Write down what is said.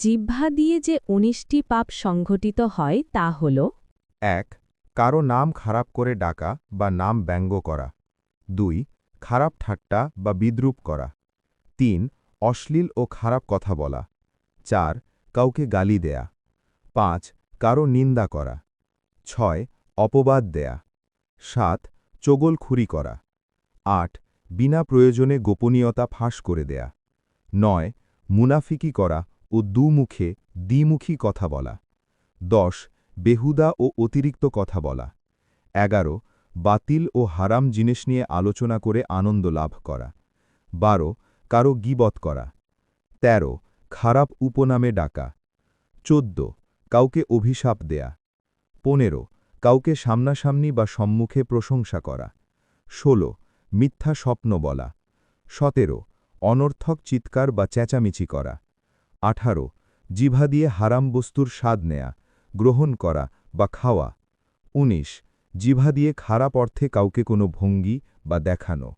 জিহ্বা দিয়ে যে ১৯টি পাপ সংঘটিত হয় তা হল ১. কারো নাম খারাপ করে ডাকা বা নাম ব্যঙ্গ করা। ২. খারাপ ঠাট্টা বা বিদ্রূপ করা। ৩. অশ্লীল ও খারাপ কথা বলা। ৪. কাউকে গালি দেয়া। ৫. কারো নিন্দা করা। ৬. অপবাদ দেয়া। ৭. চগলখুরি করা। ৮. বিনা প্রয়োজনে গোপনীয়তা ফাঁস করে দেয়া। ৯. মুনাফিকি করা ও দ্বিমুখী কথা বলা। ১০. বেহুদা ও অতিরিক্ত কথা বলা। ১১. বাতিল ও হারাম জিনিস নিয়ে আলোচনা করে আনন্দ লাভ করা। ১২. কারো গীবত করা। ১৩. খারাপ উপনামে ডাকা। ১৪. কাউকে অভিশাপ দেয়া। ১৫. কাউকে সামনাসামনি বা সম্মুখে প্রশংসা করা। ১৬. মিথ্যা স্বপ্ন বলা। ১৭. অনর্থক চিৎকার বা চেঁচামেচি করা। ১৮. জিহ্বা দিয়ে হারাম বস্তুর স্বাদ নেয়া, গ্রহণ করা বা খাওয়া। ১৯. জিহ্বা দিয়ে খারাপ অর্থে কাউকে কোনো ভঙ্গি বা দেখানো।